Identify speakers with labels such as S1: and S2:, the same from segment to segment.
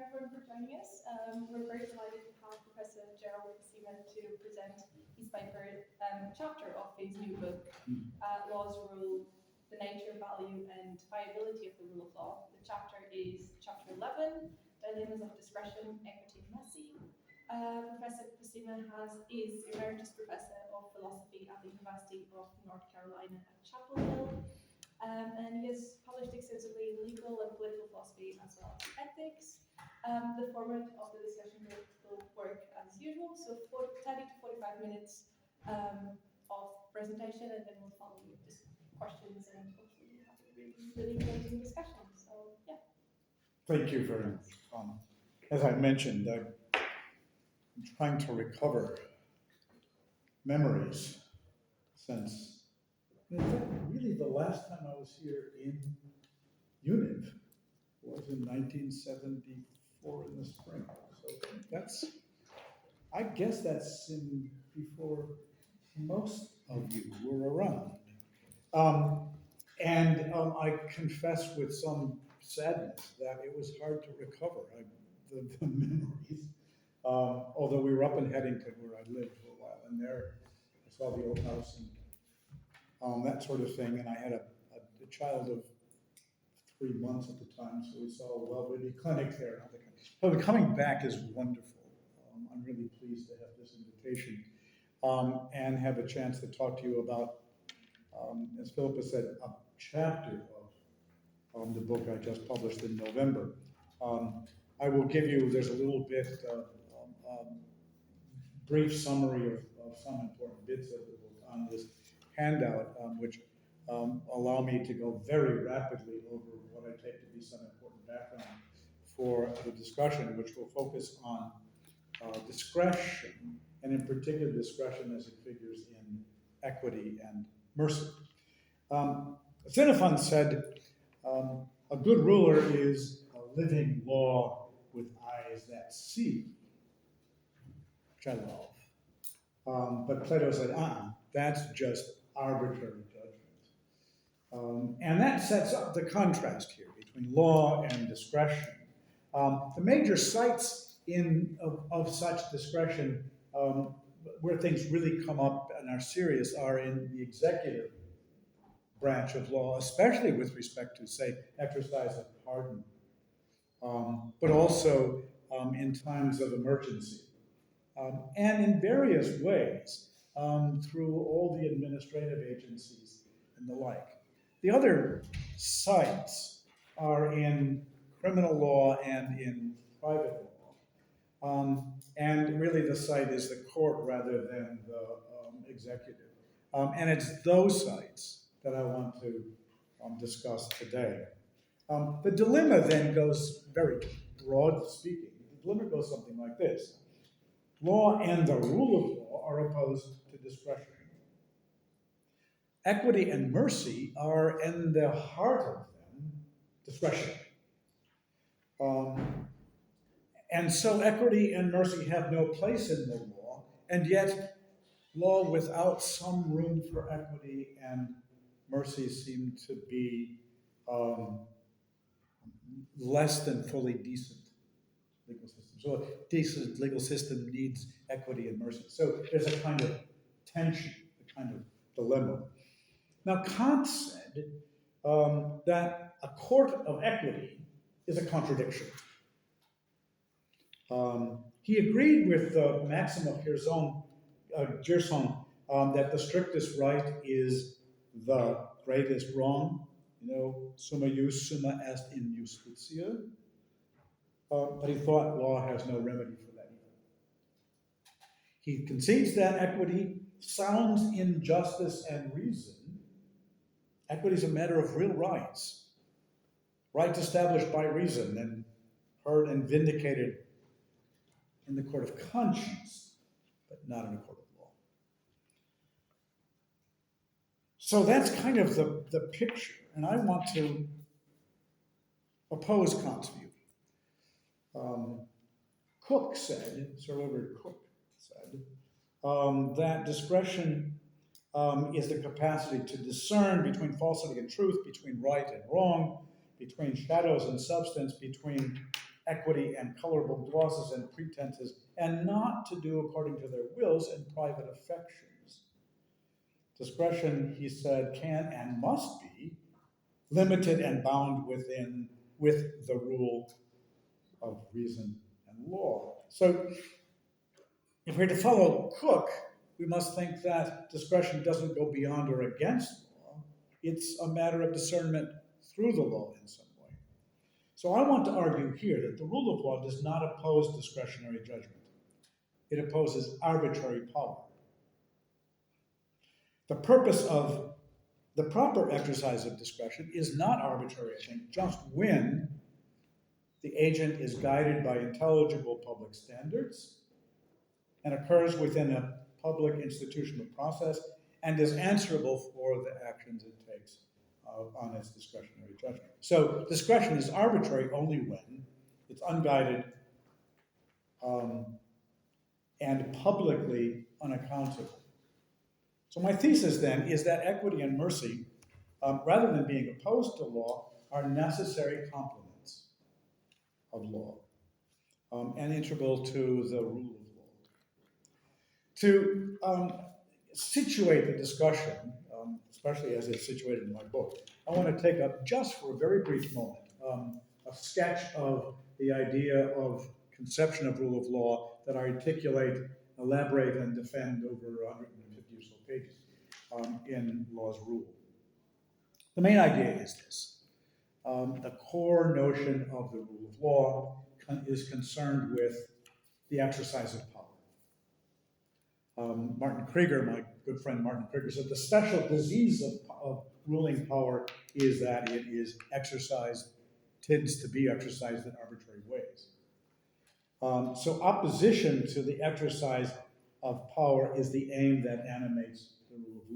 S1: everyone for joining us. We're very delighted to have Professor Gerald Postema to present his paper chapter of his new book, Laws Rule, the Nature, Value and Viability of the Rule of Law. The chapter is chapter 11, Dilemmas of Discretion, Equity and Mercy. Professor Postema is Emeritus Professor of Philosophy at the University of North Carolina at Chapel Hill. And he has published extensively in legal and political philosophy as well as ethics. The format of the discussion will work as usual, so 30 to 45 minutes of presentation, and then we'll follow with just questions and hopefully have a really engaging discussion. So, yeah.
S2: Thank you very much. As I mentioned, I'm trying to recover memories since, in fact, really the last time I was here in UNIV was in 1974 in the spring. So I guess that's before most of you were around. I confess with some sadness that it was hard to recover the memories. Although we were up in Headington where I lived for a while, and there I saw the old house and that sort of thing. And I had a child of 3 months at the time, so we saw a well-baby clinic there. So coming back is wonderful. I'm really pleased to have this invitation and have a chance to talk to you about, as Philippa said, a chapter of the book I just published in November. I will give you, there's a little bit brief summary of some important bits of the book on this handout, which allow me to go very rapidly over what I take to be some important background for the discussion, which will focus on discretion, and in particular discretion as it figures in equity and mercy. Xenophon said, a good ruler is a living law with eyes that see, which I love. But Plato said, that's just arbitrary judgment. And that sets up the contrast here between law and discretion. The major sites of such discretion where things really come up and are serious are in the executive branch of law, especially with respect to, say, exercise of pardon, but also in times of emergency. And in various ways, through all the administrative agencies and the like. The other sites are in criminal law and in private law. And really the site is the court rather than the executive. And it's those sites that I want to discuss today. The dilemma then goes, very broadly speaking, the dilemma goes something like this. Law and the rule of law are opposed to discretion. Equity and mercy are in the heart of them, discretion. And so equity and mercy have no place in the law, and yet law without some room for equity and mercy seem to be less than fully decent legal system. So a decent legal system needs equity and mercy. So there's a kind of tension, a kind of dilemma. Now Kant said that a court of equity is a contradiction. He agreed with the maxim of Gerson that the strictest right is the greatest wrong. Summa jus, summa est in justitia. But he thought law has no remedy for that either. He concedes that equity sounds in justice and reason. Equity is a matter of real rights. Rights established by reason and heard and vindicated in the court of conscience, but not in a court of law. So that's kind of the picture, and I want to oppose Kant's view. Cook said, Sir Edward Cook said, that discretion is the capacity to discern between falsity and truth, between right and wrong, between shadows and substance, between equity and colorable glosses and pretenses, and not to do according to their wills and private affections. Discretion, he said, can and must be limited and bound with the rule of reason and law. So if we're to follow Cook, we must think that discretion doesn't go beyond or against law. It's a matter of discernment through the law in some way. So I want to argue here that the rule of law does not oppose discretionary judgment. It opposes arbitrary power. The purpose of the proper exercise of discretion is not arbitrary, I think, just when the agent is guided by intelligible public standards and occurs within a public institutional process and is answerable for the actions it takes on its discretionary judgment. So discretion is arbitrary only when it's unguided and publicly unaccountable. So my thesis then is that equity and mercy, rather than being opposed to law, are necessary complements of law and integral to the rule of law. To situate the discussion, especially as it's situated in my book, I want to take up just for a very brief moment a sketch of the idea of conception of rule of law that I articulate, elaborate, and defend over 150 or so pages in Law's Rule. The main idea is this. The core notion of the rule of law is concerned with the exercise of power. Martin Krieger, my good friend Martin Krieger, said the special disease of ruling power is that it is exercised, tends to be exercised in arbitrary ways. So opposition to the exercise of power is the aim that animates the rule of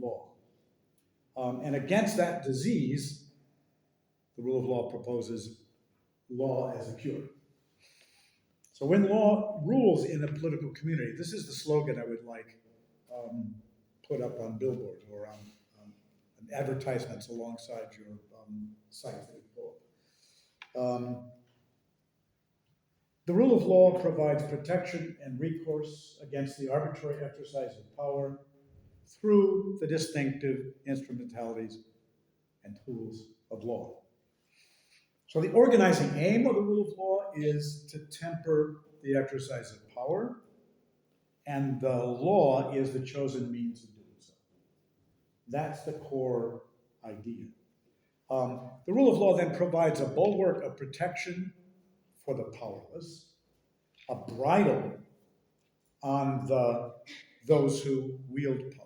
S2: law. And against that disease, the rule of law proposes law as a cure. So when law rules in a political community, this is the slogan I would like put up on billboards or on advertisements alongside your site that you pull up. The rule of law provides protection and recourse against the arbitrary exercise of power through the distinctive instrumentalities and tools of law. So the organizing aim of the rule of law is to temper the exercise of power, and the law is the chosen means of doing so. That's the core idea. The rule of law then provides a bulwark of protection for the powerless, a bridle on those who wield power.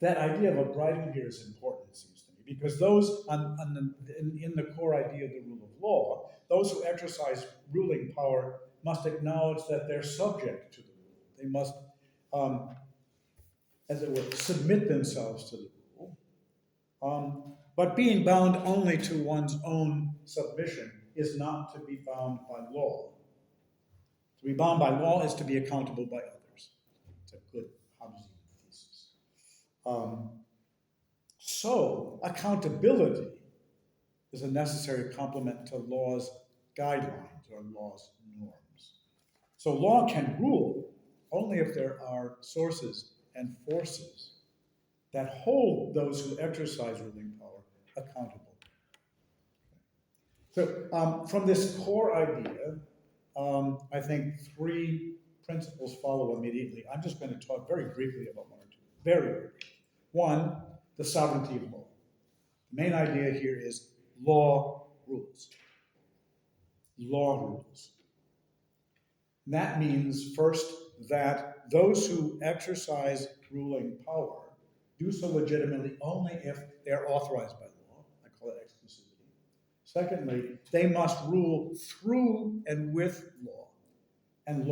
S2: That idea of a bridle here is important, it seems to me, because those in the core idea of the rule of law, those who exercise ruling power must acknowledge that they're subject to the rule. They must, as it were, submit themselves to the rule. But being bound only to one's own submission is not to be bound by law. To be bound by law is to be accountable by others. It's a good Hobbesian thesis. So accountability is a necessary complement to law's guidelines or law's norms. So law can rule only if there are sources and forces that hold those who exercise ruling power accountable. So from this core idea, I think three principles follow immediately. I'm just going to talk very briefly about one or two. Very, very briefly. One, the sovereignty of law. The main idea here is law rules. Law rules. And that means, first, that those who exercise ruling power do so legitimately only if they are authorized by law. I call it exclusivity. Secondly, they must rule through and with law, and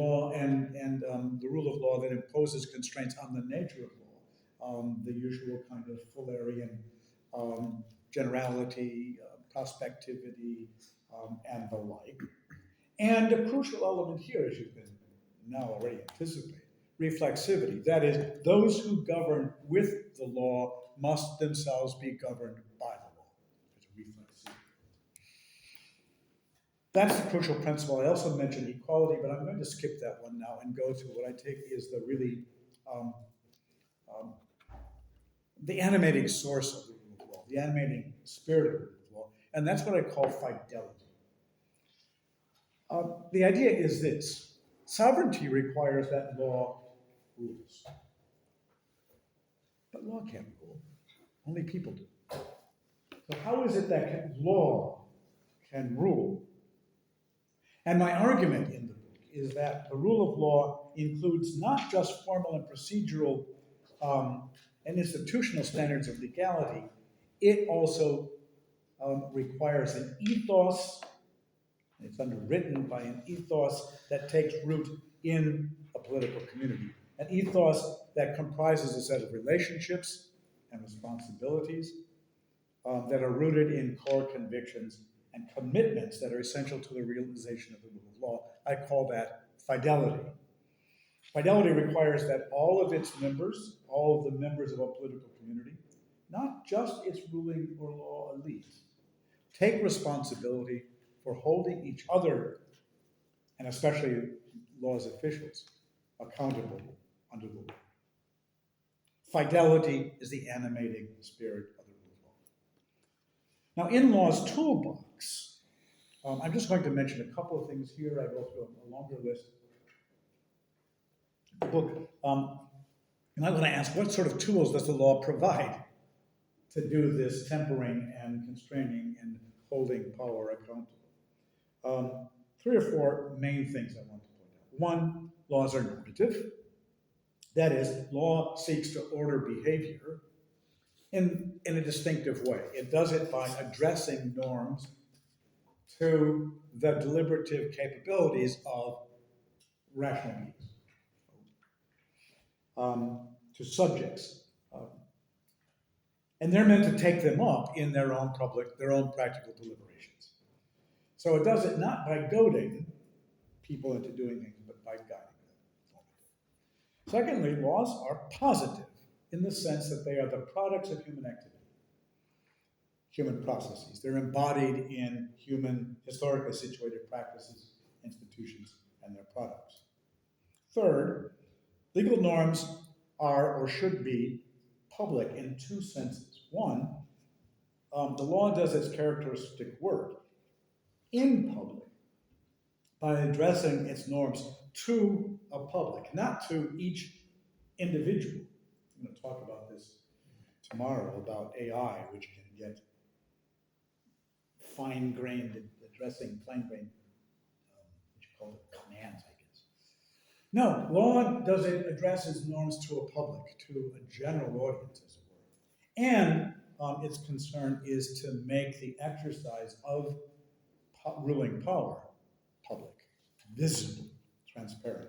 S2: the rule of law that imposes constraints on the nature of law, the usual kind of Fullerian generality, prospectivity, and the like. And a crucial element here, as you can now already anticipate, reflexivity. That is, those who govern with the law must themselves be governed by the law. There's reflexivity. That's the crucial principle. I also mentioned equality, but I'm going to skip that one now and go to what I take is the really um, um, the animating source of the rule of law, the animating spirit of the rule of law, and that's what I call fidelity. The idea is this: sovereignty requires that law rules, but law can't rule; only people do. So how is it that law can rule? And my argument in the book is that the rule of law includes not just formal and procedural and institutional standards of legality, it also requires an ethos, it's underwritten by an ethos that takes root in a political community, an ethos that comprises a set of relationships and responsibilities that are rooted in core convictions and commitments that are essential to the realization of the rule of law. I call that fidelity. Fidelity requires that all of its members, all of the members of a political community, not just its ruling or law elite, take responsibility for holding each other, and especially law's officials, accountable under the law. Fidelity is the animating spirit of the rule of law. Now, in law's toolbox, I'm just going to mention a couple of things here. I go through a longer list. The book, you might want to ask, what sort of tools does the law provide to do this tempering and constraining and holding power accountable? 3 or 4 main things I want to point out. One, laws are normative. That is, law seeks to order behavior in a distinctive way. It does it by addressing norms to the deliberative capabilities of rational beings, to subjects. And they're meant to take them up in their own practical deliberations. So it does it not by goading people into doing things, but by guiding them. Secondly, laws are positive in the sense that they are the products of human activity, human processes. They're embodied in human, historically situated practices, institutions, and their products. Third, legal norms are or should be public in 2 senses. One, the law does its characteristic work in public by addressing its norms to a public, not to each individual. I'm going to talk about this tomorrow about AI, which can get fine-grained, addressing fine-grained, what you call it, commands, I guess. No, law addresses norms to a public, to a general audience, as it were. And its concern is to make the exercise of ruling power public, visible, transparent.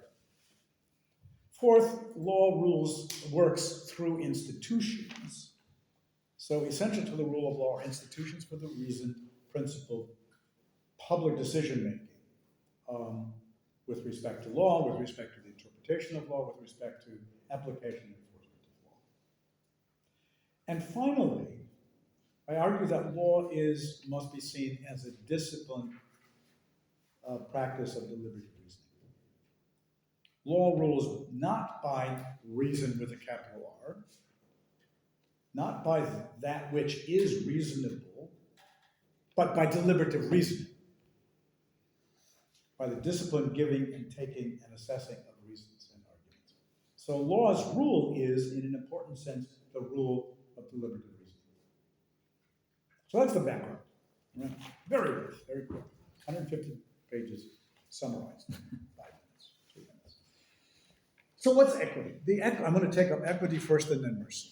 S2: Fourth, law works through institutions. So essential to the rule of law are institutions for the reason, principle, public decision-making with respect to law, with respect to the interpretation of law, with respect to application and enforcement of law. And finally, I argue that law must be seen as a disciplined practice of deliberative reasoning. Law rules not by reason with a capital R, not by that which is reasonable, but by deliberative reasoning, by the discipline giving and taking and assessing of reasons and arguments. So law's rule is, in an important sense, the rule of deliberative reasoning. So that's the background. Right? Very brief, very quick. 150 pages summarized. 5 minutes, 3 minutes. So what's equity? I'm going to take up equity first and then mercy.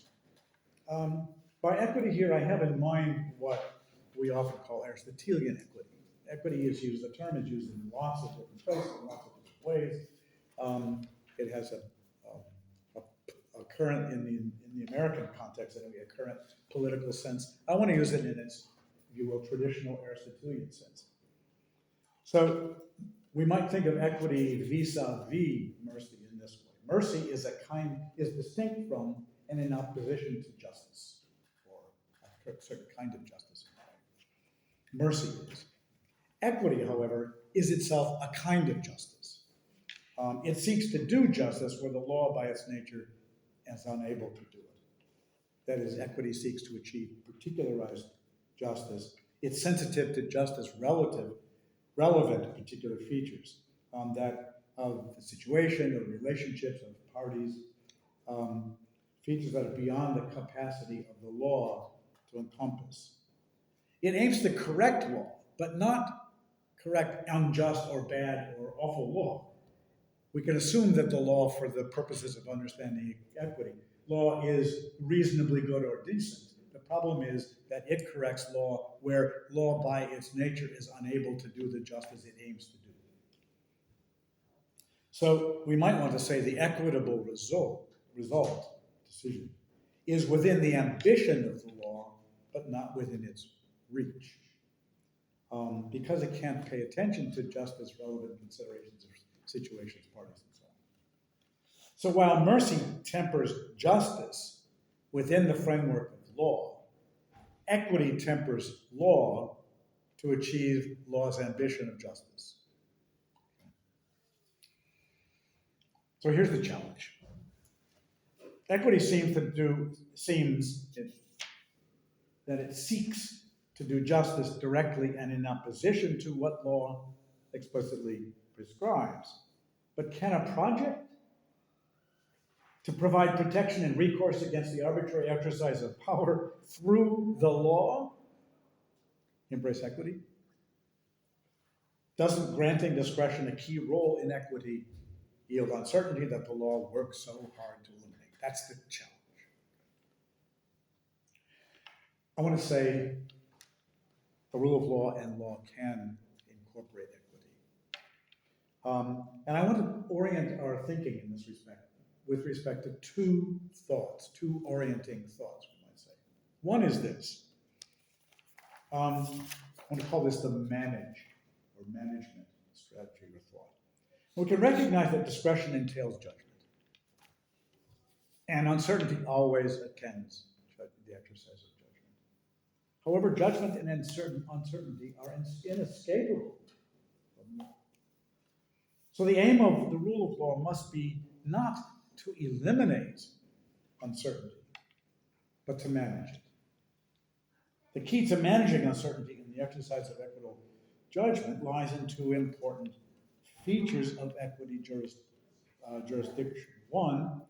S2: By equity here, I have in mind what we often call Aristotelian equity. Equity is used, the term is used in lots of different places, in lots of different ways. It has a current, in the American context, anyway, a current political sense. I want to use it in its, if you will, traditional Aristotelian sense. So we might think of equity vis-a-vis mercy in this way. Mercy is distinct from and in opposition to justice, or a certain kind of justice. Mercy is. Equity, however, is itself a kind of justice. It seeks to do justice where the law by its nature is unable to do it. That is, equity seeks to achieve particularized justice. It's sensitive to justice relevant to particular features that of the situation or relationships of parties, features that are beyond the capacity of the law to encompass. It aims to correct law, but not correct unjust or bad or awful law. We can assume that the law, for the purposes of understanding equity, law is reasonably good or decent. The problem is that it corrects law where law by its nature is unable to do the justice it aims to do. So we might want to say the equitable decision, is within the ambition of the law, but not within its reach. Because it can't pay attention to justice relevant considerations of situations, parties, and so on. So while mercy tempers justice within the framework of law, equity tempers law to achieve law's ambition of justice. So here's the challenge. Equity seems that it seeks to do justice directly and in opposition to what law explicitly prescribes. But can a project to provide protection and recourse against the arbitrary exercise of power through the law embrace equity? Doesn't granting discretion a key role in equity yield uncertainty that the law works so hard to eliminate? That's the challenge. I want to say the rule of law and law can incorporate equity. And I want to orient our thinking in this respect with respect to two orienting thoughts, we might say. One is this. I want to call this the management strategy or thought. We can recognize that discretion entails judgment. And uncertainty always attends the exercise of judgment. However, judgment and uncertainty are inescapable from law. So the aim of the rule of law must be not to eliminate uncertainty, but to manage it. The key to managing uncertainty in the exercise of equitable judgment lies in two important features of equity jurisdiction. One,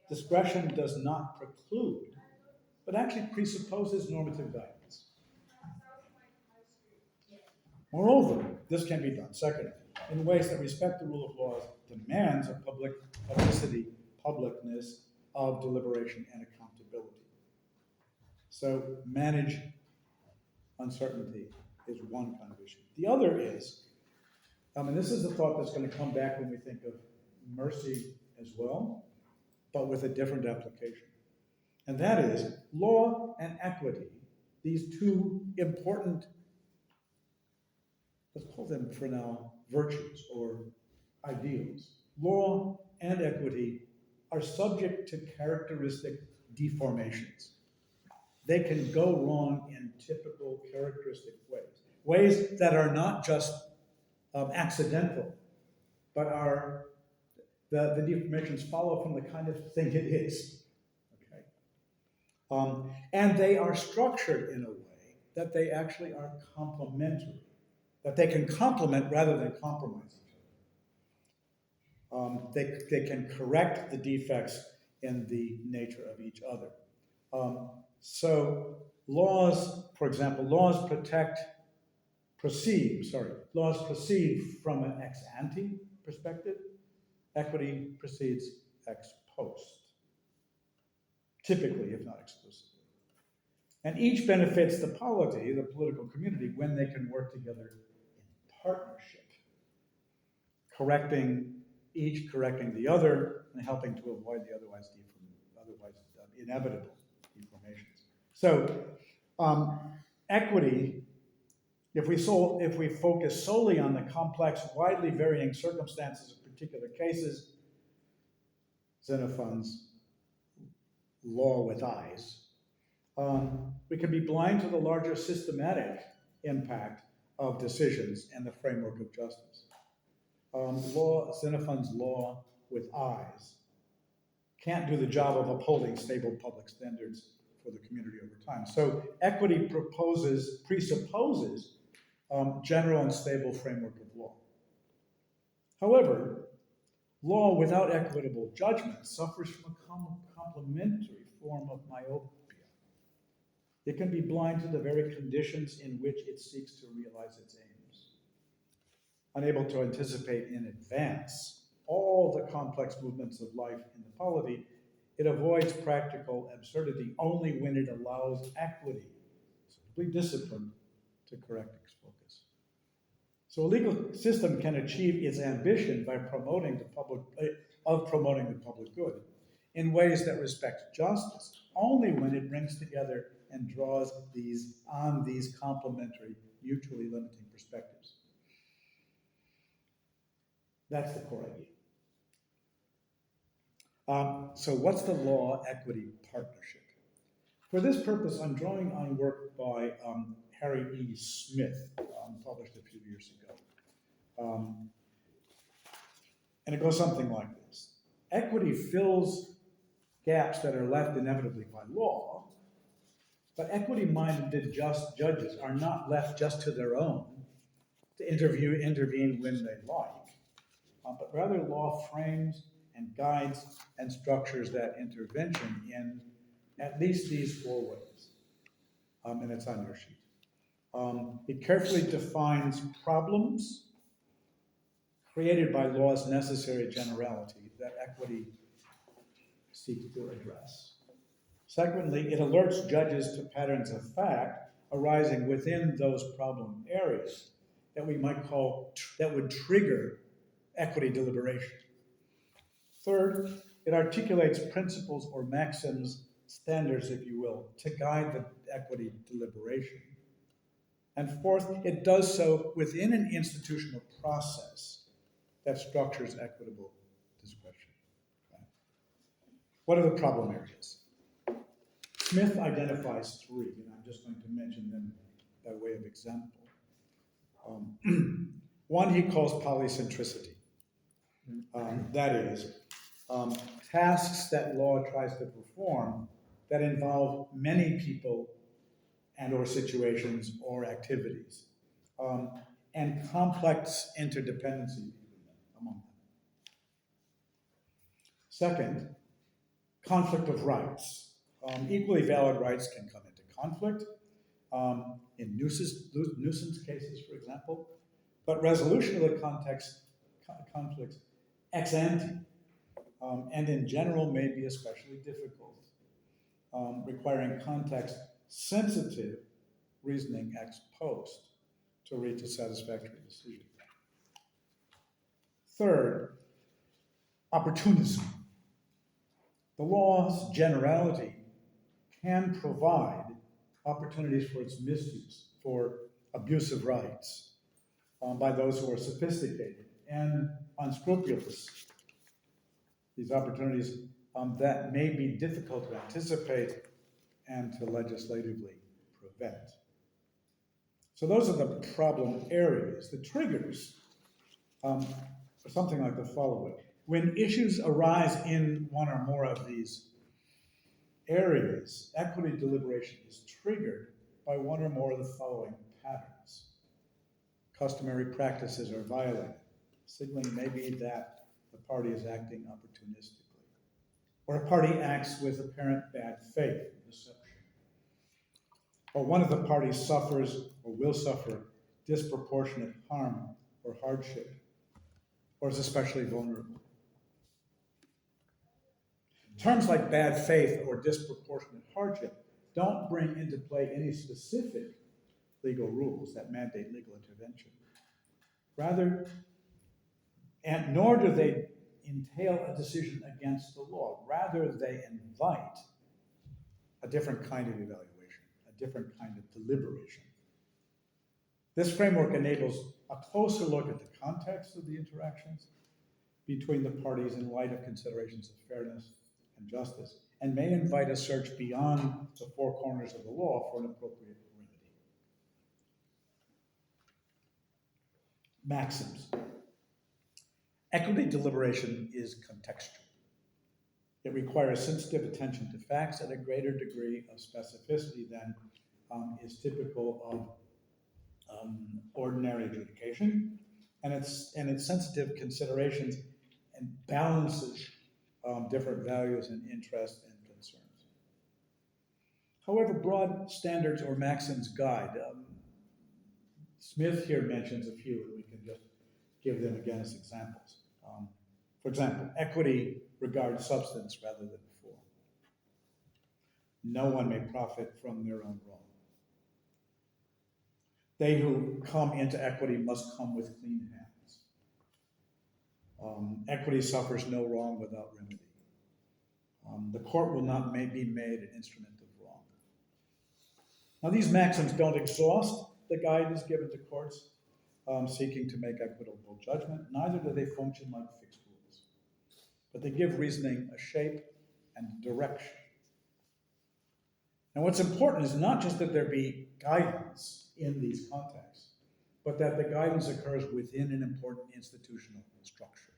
S2: discretion does not preclude, but actually presupposes normative guidance. Moreover, this can be done, second, in ways that respect the rule of law's demands of publicness of deliberation and accountability. So manage uncertainty is one kind of issue. The other is, and this is the thought that's going to come back when we think of mercy as well, but with a different application. And that is law and equity, these two important, let's call them for now, virtues or ideals. Law and equity are subject to characteristic deformations. They can go wrong in typical characteristic ways that are not just accidental, but are the deformations follow from the kind of thing it is. Okay, and they are structured in a way that they actually are complementary, that they can complement rather than compromise each other. They can correct the defects in the nature of each other. So laws, for example, laws proceed from an ex ante perspective. Equity proceeds ex post, typically, if not exclusively. And each benefits the polity, the political community, when they can work together in partnership, correcting the other and helping to avoid the otherwise inevitable deformations. So equity, if we focus solely on the complex, widely varying circumstances of particular cases, Xenophon's law with eyes, we can be blind to the larger systematic impact of decisions and the framework of justice. Xenophon's law with eyes can't do the job of upholding stable public standards for the community over time. So equity presupposes general and stable framework of law. However, law without equitable judgment suffers from a complementary form of myopia. It can be blind to the very conditions in which it seeks to realize its aims. Unable to anticipate in advance all the complex movements of life in the polity, it avoids practical absurdity only when it allows equity, simply discipline, to correct its focus. So a legal system can achieve its ambition by promoting the public good in ways that respect justice, only when it brings together and draws on these complementary, mutually limiting perspectives. That's the core idea. So what's the law-equity partnership? For this purpose, I'm drawing on work by Harry E. Smith, published a few years ago. And it goes something like this. Equity fills gaps that are left inevitably by law, but equity-minded judges are not left just to their own to intervene when they like, but rather law frames and guides and structures that intervention in at least these 4 ways, and it's on your sheet. It carefully defines problems created by law's necessary generality that equity seeks to address. Secondly, it alerts judges to patterns of fact arising within those problem areas that we might call, that would trigger equity deliberation. Third, it articulates principles or maxims, standards, if you will, to guide the equity deliberation. And fourth, it does so within an institutional process that structures equitable discretion. Okay. What are the problem areas? Smith identifies 3, and I'm just going to mention them by way of example. One he calls polycentricity. That is, tasks that law tries to perform that involve many people and or situations or activities, and complex interdependency among them. Second, conflict of rights. Equally valid rights can come into conflict in nuisance cases, for example, but resolution of the conflicts ex ante and in general may be especially difficult, requiring context-sensitive reasoning ex post to reach a satisfactory decision. Third, opportunism. The law's generality can provide opportunities for its misuse, for abuse of rights by those who are sophisticated and unscrupulous. These opportunities that may be difficult to anticipate and to legislatively prevent. So those are the problem areas. The triggers are something like the following. When issues arise in one or more of these areas, equity deliberation is triggered by one or more of the following patterns. Customary practices are violated, signaling maybe that the party is acting opportunistically, or a party acts with apparent bad faith or deception, or one of the parties suffers or will suffer disproportionate harm or hardship, or is especially vulnerable. Terms like bad faith or disproportionate hardship don't bring into play any specific legal rules that mandate legal intervention. Rather, and nor do they entail a decision against the law. Rather, they invite a different kind of evaluation, a different kind of deliberation. This framework enables a closer look at the context of the interactions between the parties in light of considerations of fairness and justice, and may invite a search beyond the 4 corners of the law for an appropriate remedy. Maxims. Equity deliberation is contextual. It requires sensitive attention to facts at a greater degree of specificity than is typical of ordinary adjudication, and it's sensitive considerations and balances different values and interests and concerns. However, broad standards or maxims guide. Smith here mentions a few, and we can just give them again as examples. For example, equity regards substance rather than form. No one may profit from their own wrong. They who come into equity must come with clean hands. Equity suffers no wrong without remedy. The court will not be made an instrument of wrong. Now, these maxims don't exhaust the guidance given to courts seeking to make equitable judgment. Neither do they function like fixed rules. But they give reasoning a shape and direction. And what's important is not just that there be guidance in these contexts, but that the guidance occurs within an important institutional structure.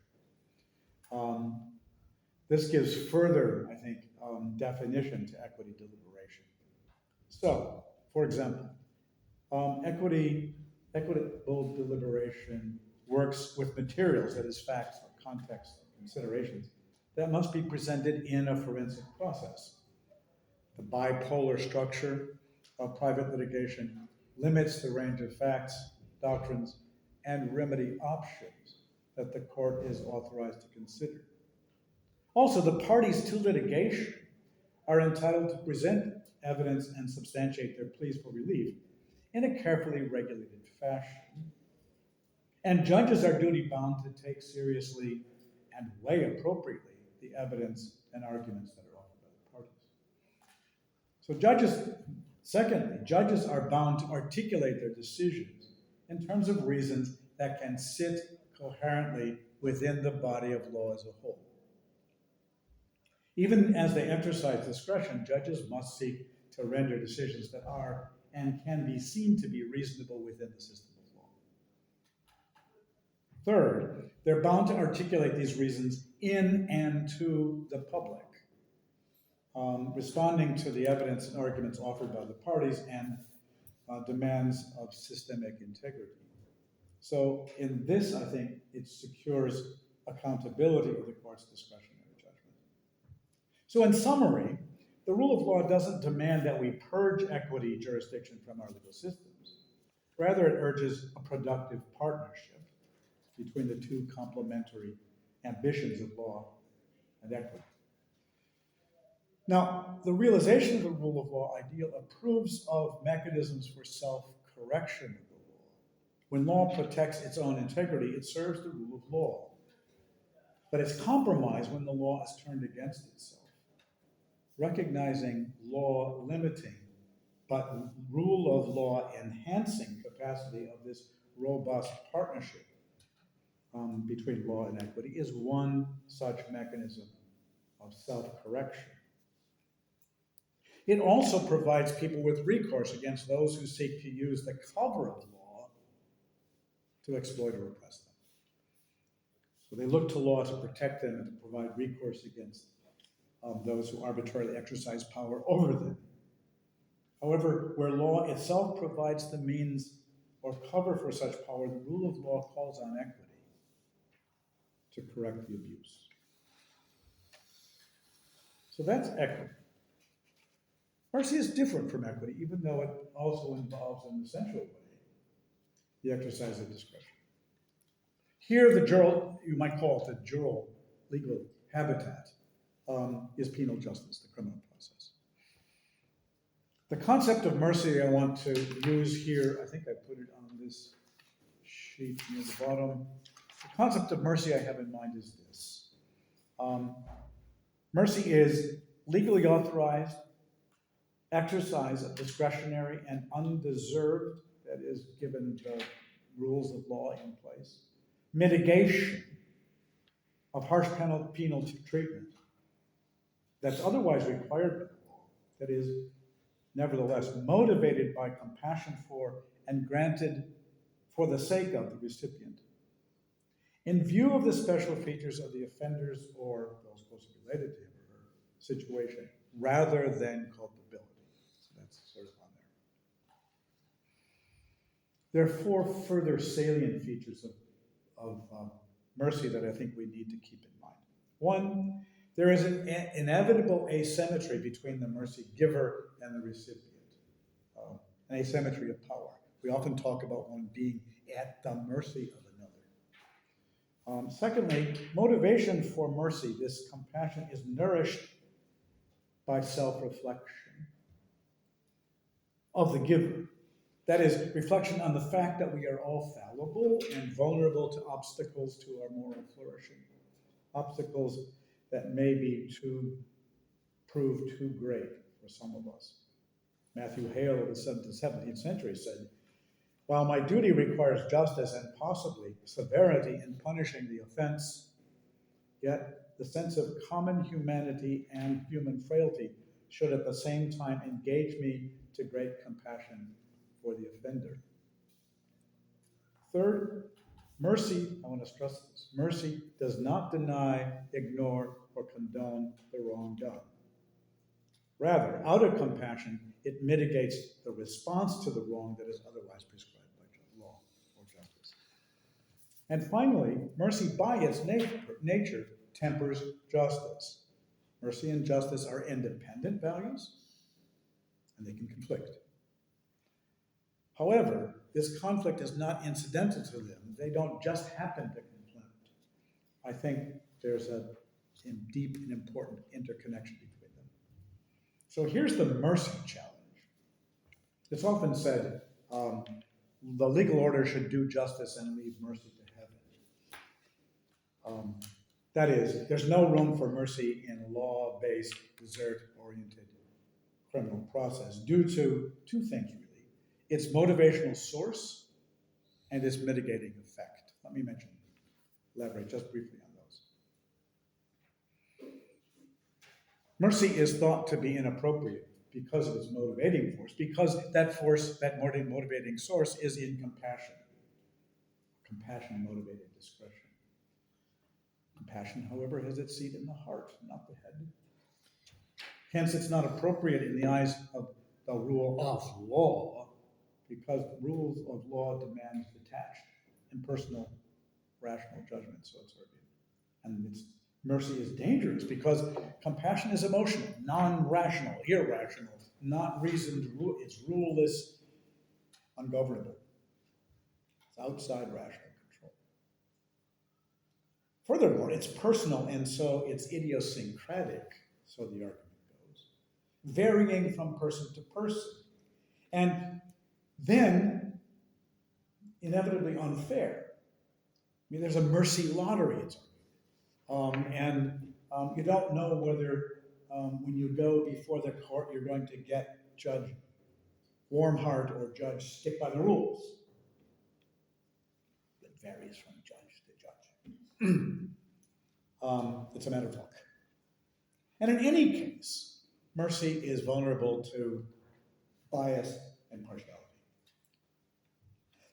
S2: This gives further, I think, definition to equity deliberation. So, for example, equitable deliberation works with materials, that is, facts or context or considerations, that must be presented in a forensic process. The bipolar structure of private litigation limits the range of facts, doctrines, and remedy options that the court is authorized to consider. Also, the parties to litigation are entitled to present evidence and substantiate their pleas for relief in a carefully regulated fashion. And judges are duty-bound to take seriously and weigh appropriately the evidence and arguments that are offered by the parties. So secondly, judges are bound to articulate their decisions in terms of reasons that can sit coherently within the body of law as a whole. Even as they exercise discretion, judges must seek to render decisions that are and can be seen to be reasonable within the system of law. Third, they're bound to articulate these reasons in and to the public, responding to the evidence and arguments offered by the parties and demands of systemic integrity. So in this, I think, it secures accountability of the court's discretionary judgment. So in summary, the rule of law doesn't demand that we purge equity jurisdiction from our legal systems. Rather, it urges a productive partnership between the two complementary ambitions of law and equity. Now, the realization of the rule of law ideal approves of mechanisms for self-correction of the law. When law protects its own integrity, it serves the rule of law. But it's compromised when the law is turned against itself. Recognizing law limiting, but rule of law enhancing capacity of this robust partnership between law and equity is one such mechanism of self-correction. It also provides people with recourse against those who seek to use the cover of law to exploit or oppress them. So they look to law to protect them and to provide recourse against those who arbitrarily exercise power over them. However, where law itself provides the means or cover for such power, the rule of law calls on equity to correct the abuse. So that's equity. Mercy is different from equity, even though it also involves, in an essential way, the exercise of discretion. Here, you might call it the jural legal habitat, is penal justice, the criminal process. The concept of mercy I want to use here, I think I put it on this sheet near the bottom. The concept of mercy I have in mind is this. Mercy is legally authorized exercise of discretionary and undeserved, that is, given the rules of law in place, mitigation of harsh penal treatment that's otherwise required by the law, that is, nevertheless, motivated by compassion for and granted for the sake of the recipient. In view of the special features of the offender's or those closely related to him or her situation, rather than culpability. So that's sort of on there. There are four further salient features of mercy that I think we need to keep in mind. One, there is an inevitable asymmetry between the mercy giver and the recipient, an asymmetry of power. We often talk about one being at the mercy of another. Secondly, motivation for mercy, this compassion, is nourished by self-reflection of the giver. That is, reflection on the fact that we are all fallible and vulnerable to obstacles to our moral flourishing, obstacles that may be prove too great for some of us. Matthew Hale of the 17th century said, "While my duty requires justice and possibly severity in punishing the offense, yet the sense of common humanity and human frailty should at the same time engage me to great compassion for the offender." Third, mercy, I want to stress this, mercy does not deny, ignore, or condone the wrong done. Rather, out of compassion, it mitigates the response to the wrong that is otherwise prescribed by law or justice. And finally, mercy by its nature tempers justice. Mercy and justice are independent values, and they can conflict. However, this conflict is not incidental to them. They don't just happen to conflict. I think there's a deep and important interconnection between them. So here's the mercy challenge. It's often said the legal order should do justice and leave mercy to heaven. That is, there's no room for mercy in law-based, desert-oriented criminal process due to two things, really. Its motivational source and its mitigating effect. Let me elaborate just briefly on those. Mercy is thought to be inappropriate because of its motivating force, because that force, that motivating source, is in compassion. Compassion motivated discretion. Compassion, however, has its seat in the heart, not the head. Hence, it's not appropriate in the eyes of the rule of law, because the rules of law demand detached, impersonal, rational judgment, so it's argued. And its mercy is dangerous because compassion is emotional, non-rational, irrational, not reasoned, it's ruleless, ungovernable. It's outside rational control. Furthermore, it's personal, and so it's idiosyncratic, so the argument goes, varying from person to person. And then, inevitably unfair. I mean, there's a mercy lottery, it's argued. You don't know whether, when you go before the court, you're going to get Judge Warmheart or Judge Stick by the Rules. It varies from judge to judge. It's a matter of luck. And in any case, mercy is vulnerable to bias and partiality.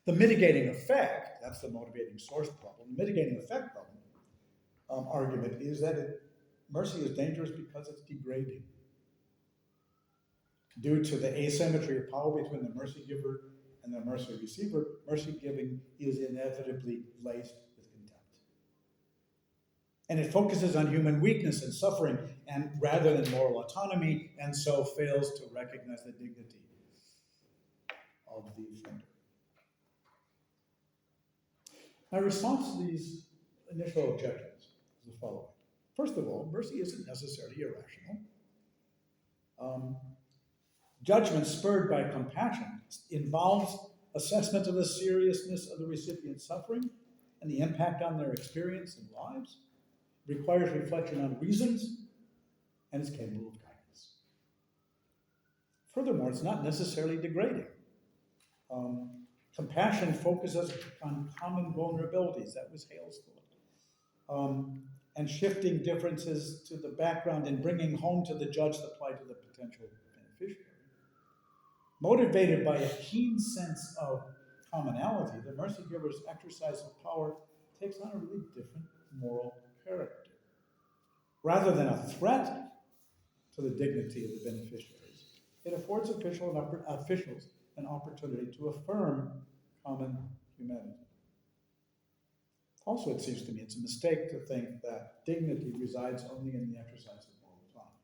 S2: The mitigating effect, that's the motivating source problem, the mitigating effect problem argument is that mercy is dangerous because it's degrading. Due to the asymmetry of power between the mercy giver and the mercy receiver, mercy giving is inevitably laced with contempt. And it focuses on human weakness and suffering, and rather than moral autonomy, and so fails to recognize the dignity of the offender. My response to these initial objections is the following. First of all, mercy isn't necessarily irrational. Judgment spurred by compassion involves assessment of the seriousness of the recipient's suffering and the impact on their experience and lives, requires reflection on reasons, and is capable of guidance. Furthermore, it's not necessarily degrading. Compassion focuses on common vulnerabilities, that was Hale's thought, and shifting differences to the background and bringing home to the judge the plight of the potential beneficiary. Motivated by a keen sense of commonality, the mercy giver's exercise of power takes on a really different moral character. Rather than a threat to the dignity of the beneficiaries, it affords officials an opportunity to affirm common humanity. Also, it seems to me it's a mistake to think that dignity resides only in the exercise of moral autonomy.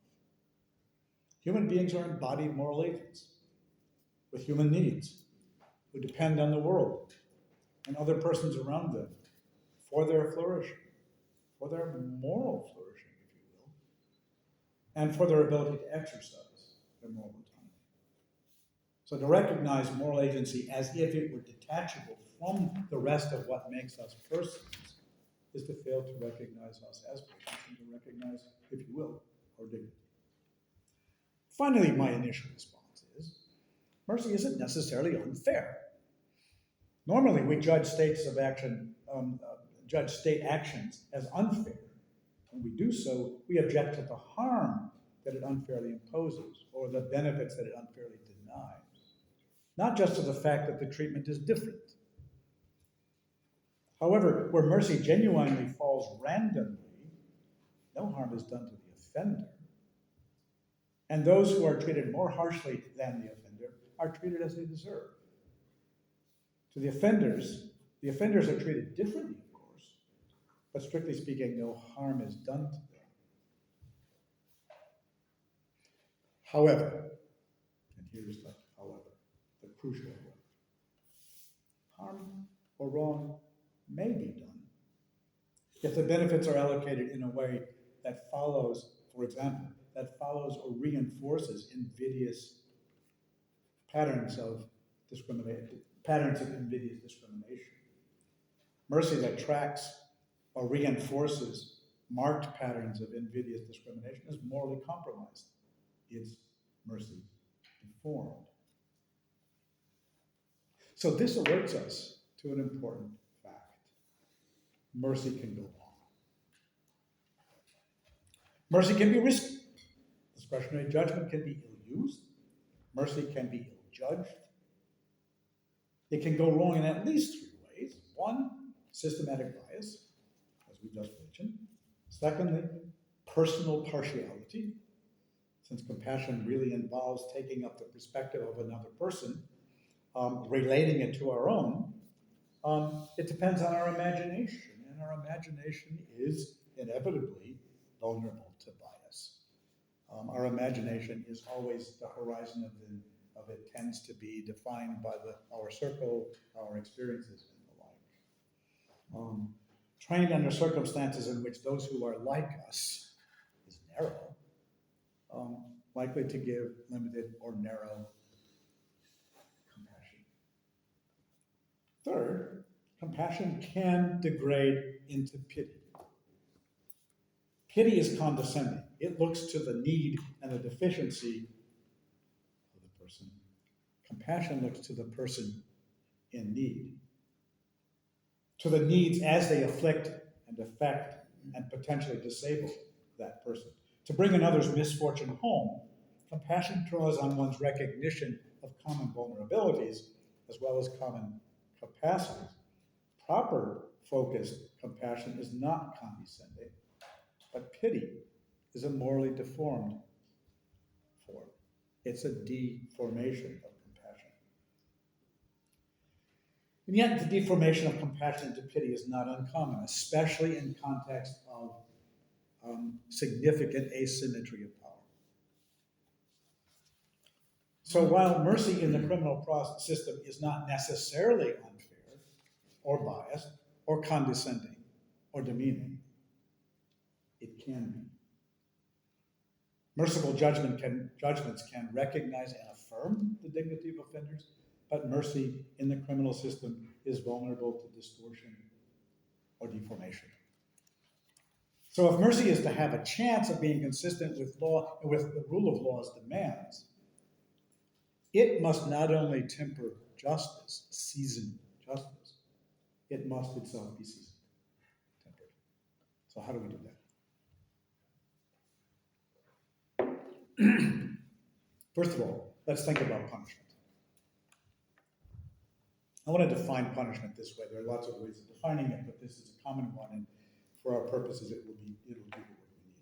S2: Human beings are embodied moral agents with human needs who depend on the world and other persons around them for their flourishing, for their moral flourishing, if you will, and for their ability to exercise their moral autonomy. So to recognize moral agency as if it were detachable from the rest of what makes us persons is to fail to recognize us as persons and to recognize, if you will, our dignity. Finally, my initial response is, mercy isn't necessarily unfair. Normally, we judge state actions as unfair. When we do so, we object to the harm that it unfairly imposes or the benefits that it unfairly denies, not just to the fact that the treatment is different. However, where mercy genuinely falls randomly, no harm is done to the offender. And those who are treated more harshly than the offender are treated as they deserve. To the offenders are treated differently, of course, but strictly speaking, no harm is done to them. However, and here's the however, the crucial one, harm or wrong may be done if the benefits are allocated in a way that follows, for example, that follows or reinforces invidious patterns of invidious discrimination. Mercy that tracks or reinforces marked patterns of invidious discrimination is morally compromised. It's mercy deformed. So this alerts us to an important fact. Mercy can go wrong. Mercy can be risky. Discretionary judgment can be ill-used. Mercy can be ill-judged. It can go wrong in at least three ways. One, systematic bias, as we just mentioned. Secondly, personal partiality, since compassion really involves taking up the perspective of another person, relating it to our own. It depends on our imagination, and our imagination is inevitably vulnerable to bias. Our imagination is always the horizon of it tends to be defined by our circle, our experiences, and the like. Trained under circumstances in which those who are like us is narrow, likely to give limited or narrow compassion. Third, compassion can degrade into pity. Pity is condescending. It looks to the need and the deficiency of the person. Compassion looks to the person in need, to the needs as they afflict and affect and potentially disable that person. To bring another's misfortune home, compassion draws on one's recognition of common vulnerabilities as well as common capacities. Proper focused compassion is not condescending, but pity is a morally deformed form. It's a deformation of compassion. And yet the deformation of compassion into pity is not uncommon, especially in context of significant asymmetry of power. So while mercy in the criminal process system is not necessarily unfair or biased or condescending or demeaning, it can be. Merciful judgments can recognize and affirm the dignity of offenders, but mercy in the criminal system is vulnerable to distortion or deformation. So if mercy is to have a chance of being consistent with law and with the rule of law's demands, it must not only temper justice, season justice, it must itself be seasoned, tempered. So how do we do that? First of all, let's think about punishment. I want to define punishment this way. There are lots of ways of defining it, but this is a common one, and for our purposes, it'll give you what we need.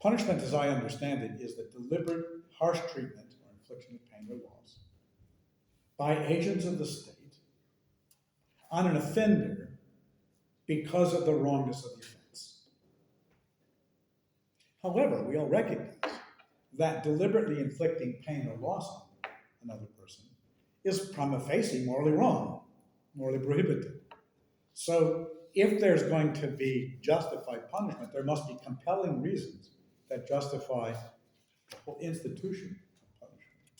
S2: Punishment, as I understand it, is the deliberate, harsh treatment or infliction of pain or loss by agents of the state on an offender because of the wrongness of the offense. However, we all recognize that deliberately inflicting pain or loss on another person is prima facie morally wrong, morally prohibited. So if there's going to be justified punishment, there must be compelling reasons that justify the whole institution of punishment.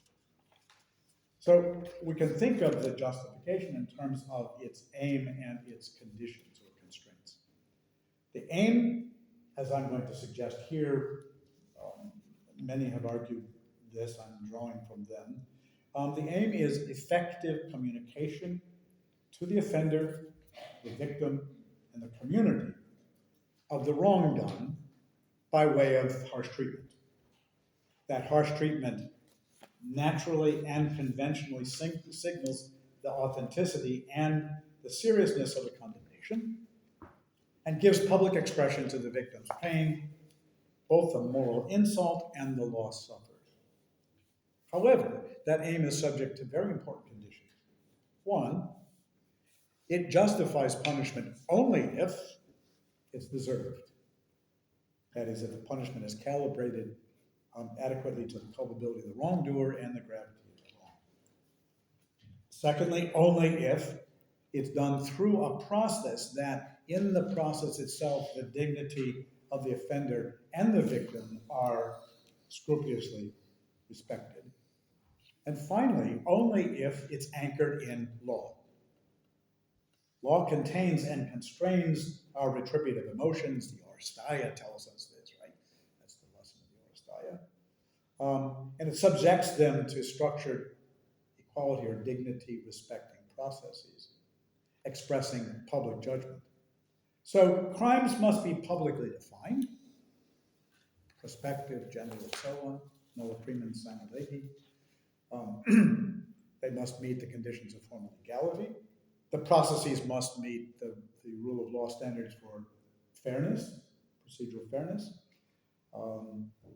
S2: So we can think of the justification in terms of its aim and its conditions or constraints. The aim, as I'm going to suggest here, many have argued this, I'm drawing from them. The aim is effective communication to the offender, the victim, and the community of the wrong done by way of harsh treatment. That harsh treatment naturally and conventionally signals the authenticity and the seriousness of the condemnation and gives public expression to the victim's pain, both the moral insult and the loss suffered. However, that aim is subject to very important conditions. One, it justifies punishment only if it's deserved. That is, if the punishment is calibrated adequately to the culpability of the wrongdoer and the gravity of the wrong. Secondly, only if it's done through a process that, in the process itself, the dignity of the offender and the victim are scrupulously respected. And finally, only if it's anchored in law. Law contains and constrains our retributive emotions. The Oresteia tells us this, right? That's the lesson of the Oresteia. And it subjects them to structured equality or dignity respecting processes, expressing public judgment. So crimes must be publicly defined, prospective, general, and so on, nolle crimen sine lege. They must meet the conditions of formal legality. The processes must meet the rule of law standards for fairness, procedural fairness.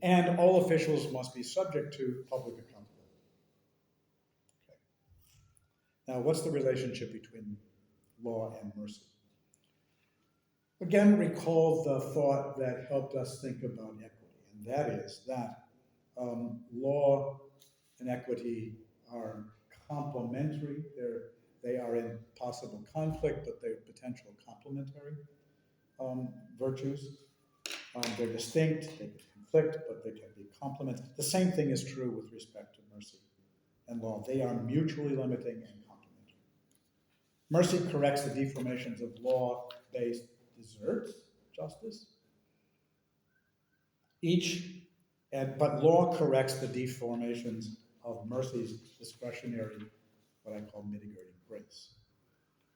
S2: And all officials must be subject to public accountability. Okay. Now, what's the relationship between law and mercy? Again, recall the thought that helped us think about equity, and that is that law and equity are complementary. They are in possible conflict, but they're potential complementary virtues. They're distinct, they can conflict, but they can be complements. The same thing is true with respect to mercy and law. They are mutually limiting and complementary. Mercy corrects the deformations of law-based deserts, justice. But law corrects the deformations of mercy's discretionary, what I call mitigating grace.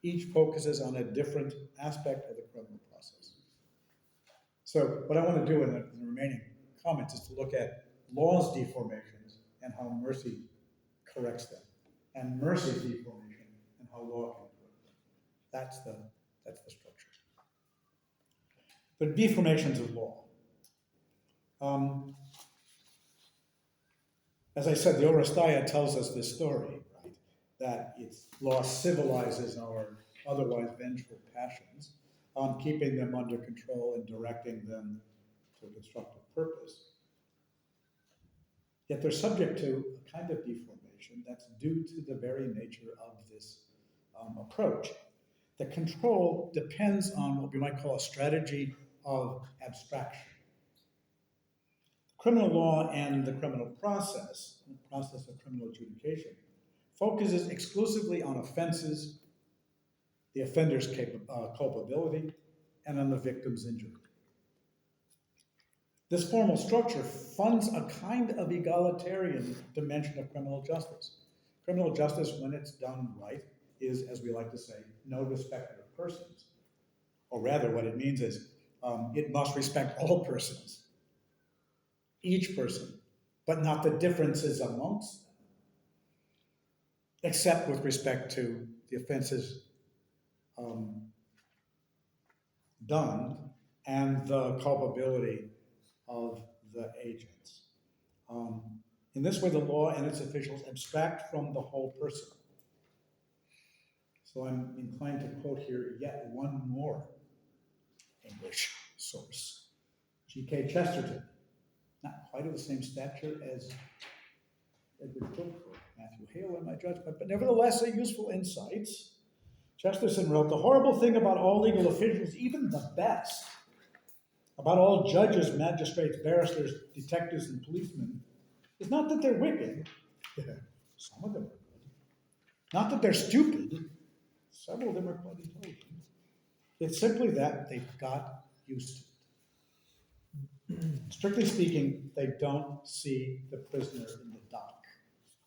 S2: Each focuses on a different aspect of the criminal process. So what I want to do in the remaining comments is to look at law's deformations and how mercy corrects them, and mercy's deformation and how law can correct them. That's the structure. The deformations of law. As I said, the Oresteia tells us this story, right? That law civilizes our otherwise vengeful passions, keeping them under control and directing them to a constructive purpose. Yet they're subject to a kind of deformation that's due to the very nature of this approach. The control depends on what we might call a strategy of abstraction. Criminal law and the criminal process, the process of criminal adjudication, focuses exclusively on offenses, the offender's culpability, and on the victim's injury. This formal structure funds a kind of egalitarian dimension of criminal justice. Criminal justice, when it's done right, is, as we like to say, no respecter of persons. Or rather, what it means is it must respect all persons, each person, but not the differences amongst them, except with respect to the offenses done and the culpability of the agents. In this way, the law and its officials abstract from the whole person. So I'm inclined to quote here yet one more English source. G.K. Chesterton, not quite of the same stature as Edward Cook or Matthew Hale in my judgment, but nevertheless a useful insights. Chesterton wrote, "The horrible thing about all legal officials, even the best, about all judges, magistrates, barristers, detectives, and policemen, is not that they're wicked, some of them are good, not that they're stupid, several of them are quite intelligent. It's simply that they've got used to it. Strictly speaking, they don't see the prisoner in the dock.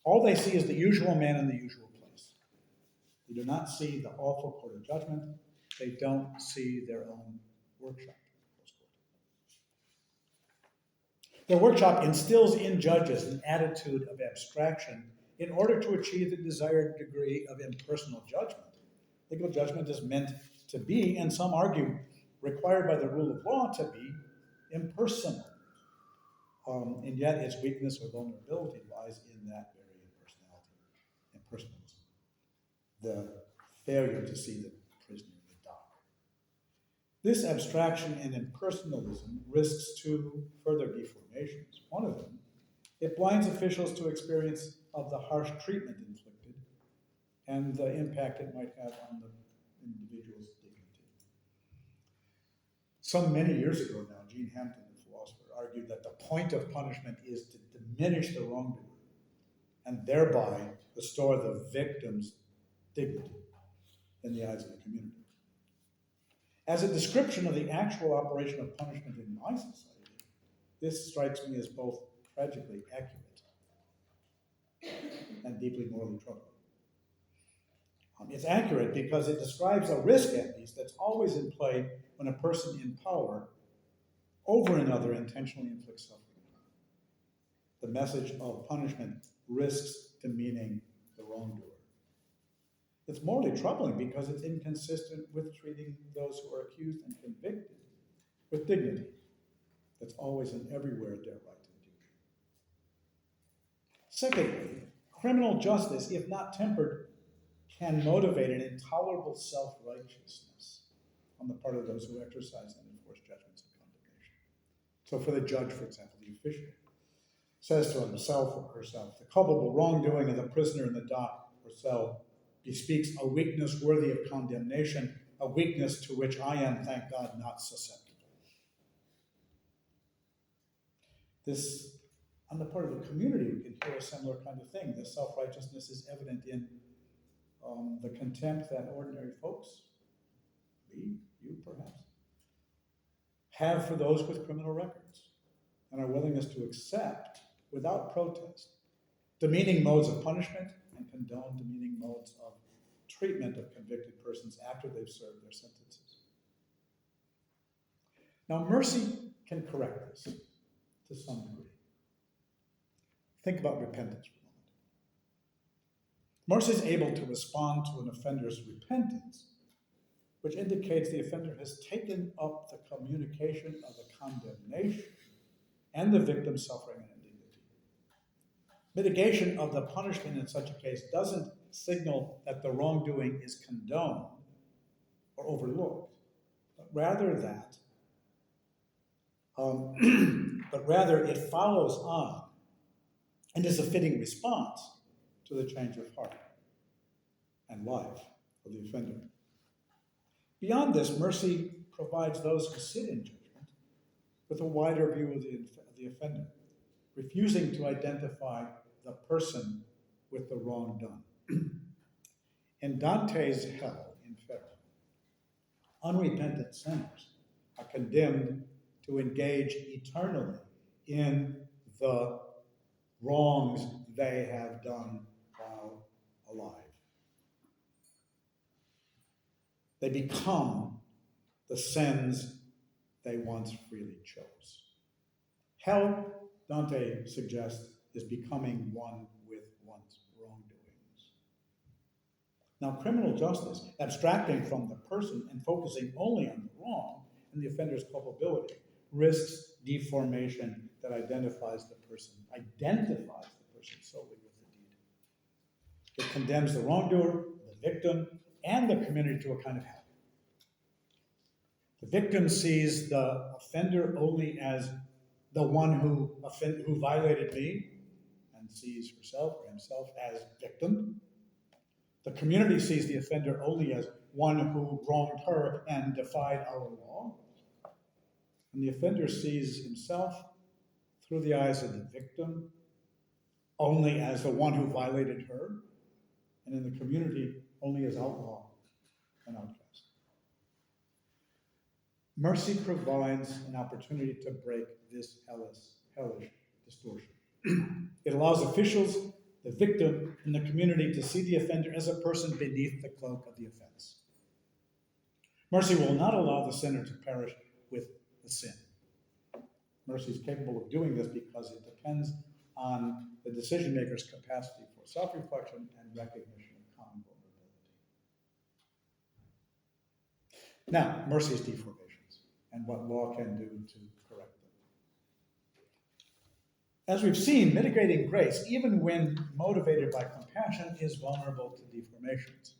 S2: All they see is the usual man in the usual place. They do not see the awful court of judgment. They don't see their own workshop. Their workshop instills in judges an attitude of abstraction in order to achieve the desired degree of impersonal judgment. Legal judgment is meant to be, and some argue required by the rule of law to be, impersonal. And yet its weakness or vulnerability lies in that very impersonalism, the failure to see the prisoner in the dock. This abstraction and impersonalism risks two further deformations. One of them, it blinds officials to experience of the harsh treatment inflicted and the impact it might have on the individual's dignity. Some many years ago now, Gene Hampton, the philosopher, argued that the point of punishment is to diminish the wrongdoer and thereby restore the victim's dignity in the eyes of the community. As a description of the actual operation of punishment in my society, this strikes me as both tragically accurate and deeply morally troubling. It's accurate because it describes a risk, at least, that's always in play when a person in power over another intentionally inflicts suffering. The message of punishment risks demeaning the wrongdoer. It's morally troubling because it's inconsistent with treating those who are accused and convicted with dignity. That's always and everywhere their right and duty. Secondly, criminal justice, if not tempered, can motivate an intolerable self-righteousness on the part of those who exercise and enforce judgments of condemnation. So for the judge, for example, the official says to himself or herself, the culpable wrongdoing of the prisoner in the dock or cell bespeaks a weakness worthy of condemnation, a weakness to which I am, thank God, not susceptible. This, on the part of the community, we can hear a similar kind of thing. This self-righteousness is evident in the contempt that ordinary folks, we, you perhaps, have for those with criminal records, and our willingness to accept, without protest, demeaning modes of punishment and condone demeaning modes of treatment of convicted persons after they've served their sentences. Now, mercy can correct this to some degree. Think about repentance for a moment. Mercy is able to respond to an offender's repentance, which indicates the offender has taken up the communication of the condemnation and the victim's suffering and indignity. Mitigation of the punishment in such a case doesn't signal that the wrongdoing is condoned or overlooked, but rather it follows on and is a fitting response to the change of heart and life of the offender. Beyond this, mercy provides those who sit in judgment with a wider view of the offender, refusing to identify the person with the wrong done. In Dante's Hell, Inferno, unrepentant sinners are condemned to engage eternally in the wrongs they have done while alive. They become the sins they once freely chose. Hell, Dante suggests, is becoming one with one's wrongdoings. Now, criminal justice, abstracting from the person and focusing only on the wrong and the offender's culpability, risks deformation that identifies the person solely with the deed. It condemns the wrongdoer, the victim, and the community to a kind of hell. The victim sees the offender only as the one who violated me, and sees herself or himself as victim. The community sees the offender only as one who wronged her and defied our law. And the offender sees himself through the eyes of the victim only as the one who violated her, and in the community only as outlaw and outcast. Mercy provides an opportunity to break this hellish distortion. It allows officials, the victim, and the community to see the offender as a person beneath the cloak of the offense. Mercy will not allow the sinner to perish with the sin. Mercy is capable of doing this because it depends on the decision maker's capacity for self-reflection and recognition of common vulnerability. Now, mercy is deformations and what law can do to correct them. As we've seen, mitigating grace, even when motivated by compassion, is vulnerable to deformations.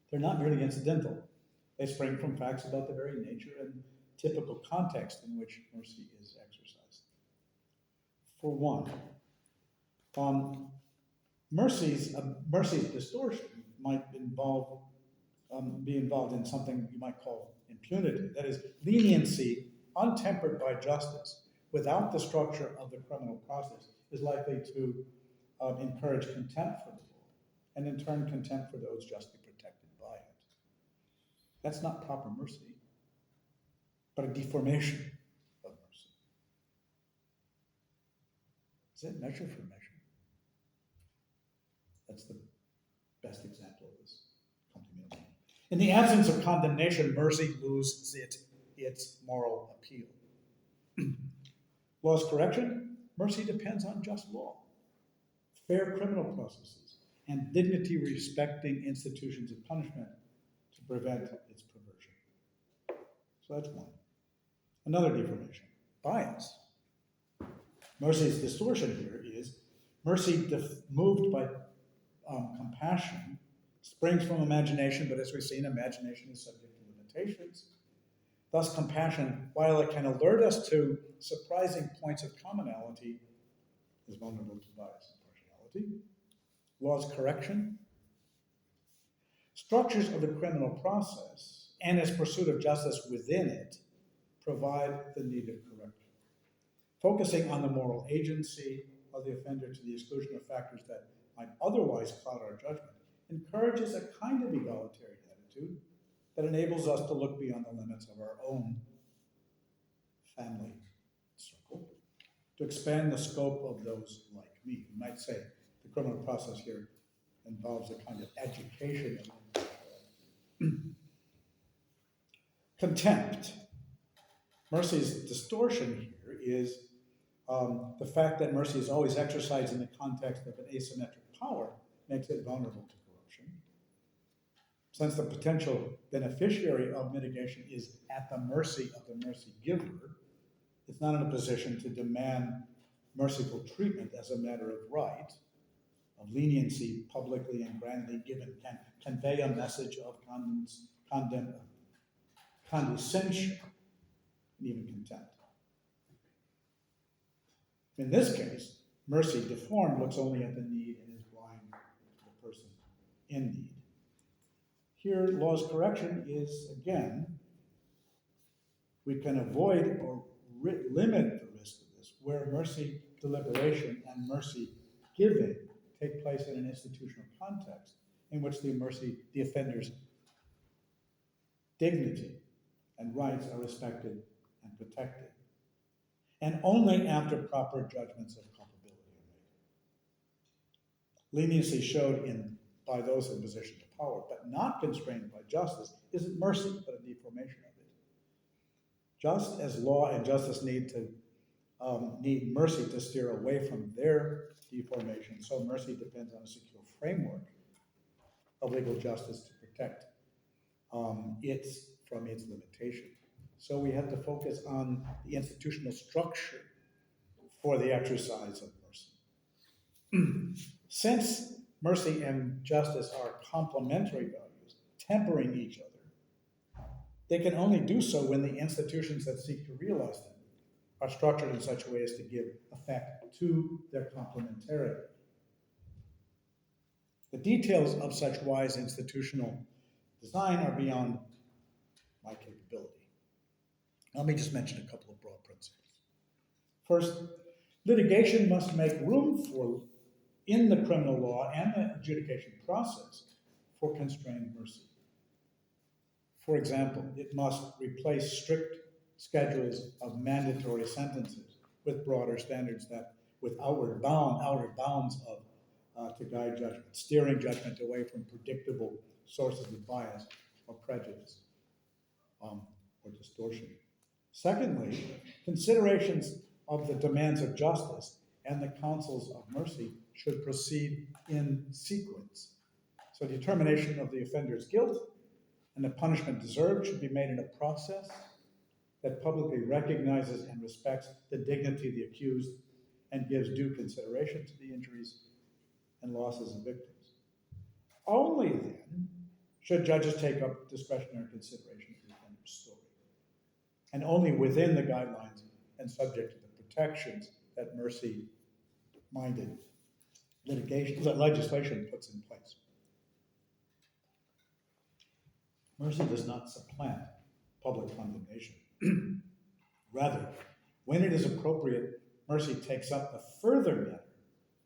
S2: They're not merely incidental. They spring from facts about the very nature and typical context in which mercy is exercised. For one, mercy's distortion might be involved in something you might call impunity. That is, leniency untempered by justice without the structure of the criminal process is likely to encourage contempt for the law, and in turn contempt for those justly protected by it. That's not proper mercy, but a deformation of mercy. Is it measure for measure? That's the best example of this. In the absence of condemnation, mercy loses its moral appeal. Law's correction, mercy depends on just law, fair criminal processes, and dignity-respecting institutions of punishment to prevent its perversion. So that's one. Another deformation, bias. Mercy's distortion here is mercy moved by compassion springs from imagination, but as we've seen, imagination is subject to limitations. Thus, compassion, while it can alert us to surprising points of commonality, is vulnerable to bias and partiality. Law's correction. Structures of the criminal process and its pursuit of justice within it provide the needed correction. Focusing on the moral agency of the offender to the exclusion of factors that might otherwise cloud our judgment encourages a kind of egalitarian attitude that enables us to look beyond the limits of our own family circle, to expand the scope of those like me. You might say the criminal process here involves a kind of education of contempt. Mercy's distortion here is the fact that mercy is always exercised in the context of an asymmetric power makes it vulnerable to corruption. Since the potential beneficiary of mitigation is at the mercy of the mercy giver, it's not in a position to demand merciful treatment as a matter of right, of leniency publicly and grandly given, can convey a message of condescension and even contempt. In this case, mercy deformed looks only at the need and is blind to the person in need. Here, law's correction is, again, we can avoid or limit the risk of this, where mercy deliberation and mercy giving take place in an institutional context in which the offender's dignity and rights are respected and protected, and only after proper judgments of culpability are made. Leniency showed by those in position of power, but not constrained by justice, isn't mercy, but a deformation of it. Just as law and justice need mercy to steer away from their deformation, so mercy depends on a secure framework of legal justice to protect it from its limitation. So we have to focus on the institutional structure for the exercise of mercy. Since mercy and justice are complementary values, tempering each other, they can only do so when the institutions that seek to realize them are structured in such a way as to give effect to their complementarity. The details of such wise institutional design are beyond my capability. Let me just mention a couple of broad principles. First, litigation must make room for, in the criminal law and the adjudication process, for constrained mercy. For example, it must replace strict schedules of mandatory sentences with broader standards that, with outer bounds of to guide judgment, steering judgment away from predictable sources of bias or prejudice or distortion. Secondly, considerations of the demands of justice and the counsels of mercy should proceed in sequence. So determination of the offender's guilt and the punishment deserved should be made in a process that publicly recognizes and respects the dignity of the accused and gives due consideration to the injuries and losses of victims. Only then should judges take up discretionary consideration of the offender's story, and only within the guidelines and subject to the protections that mercy-minded legislation puts in place. Mercy does not supplant public condemnation. Rather, when it is appropriate, mercy takes up the further matter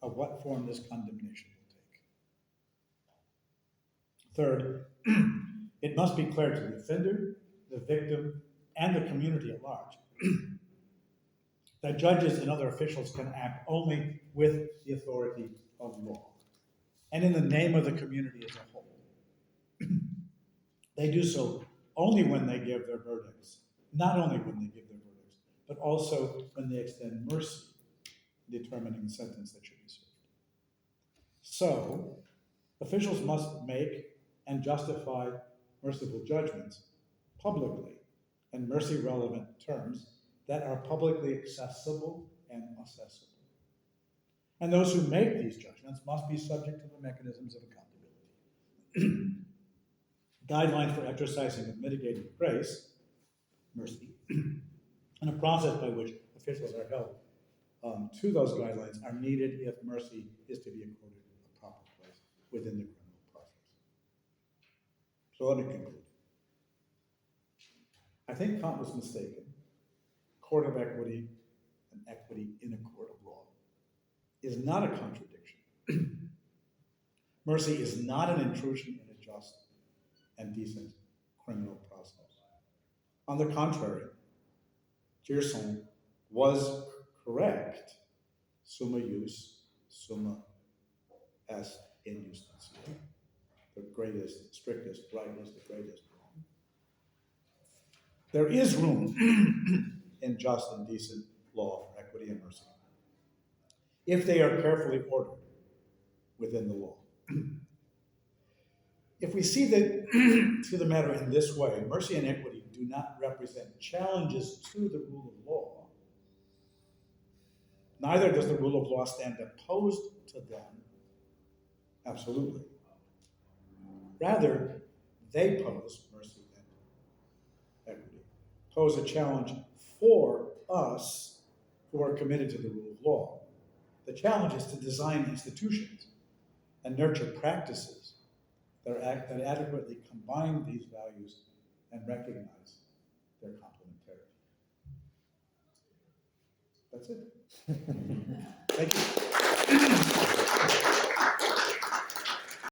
S2: of what form this condemnation will take. Third, it must be clear to the offender, the victim, and the community at large that judges and other officials can act only with the authority of law and in the name of the community as a whole. They do so only when they give their verdicts, not only when they give their verdicts, but also when they extend mercy in determining the sentence that should be served. So, officials must make and justify merciful judgments publicly in mercy-relevant terms that are publicly accessible and accessible. And those who make these judgments must be subject to the mechanisms of accountability. Guidelines for exercising of mitigating grace, mercy, and a process by which officials are held to those guidelines are needed if mercy is to be accorded a proper place within the criminal process. So let me conclude. I think Kant was mistaken. Court of equity and equity in a court of law is not a contradiction. Mercy is not an intrusion in a just and decent criminal process. On the contrary, Gerson was correct, summa jus, summa est in justitia. The greatest, strictest right is the greatest wrong. There is room in just and decent law for equity and mercy, if they are carefully ordered within the law. If we see the matter in this way, mercy and equity do not represent challenges to the rule of law. Neither does the rule of law stand opposed to them. Absolutely. Rather, they pose, mercy and equity, pose a challenge for us who are committed to the rule of law. The challenge is to design institutions and nurture practices that adequately combine these values and recognize their complementarity. That's it. Thank you.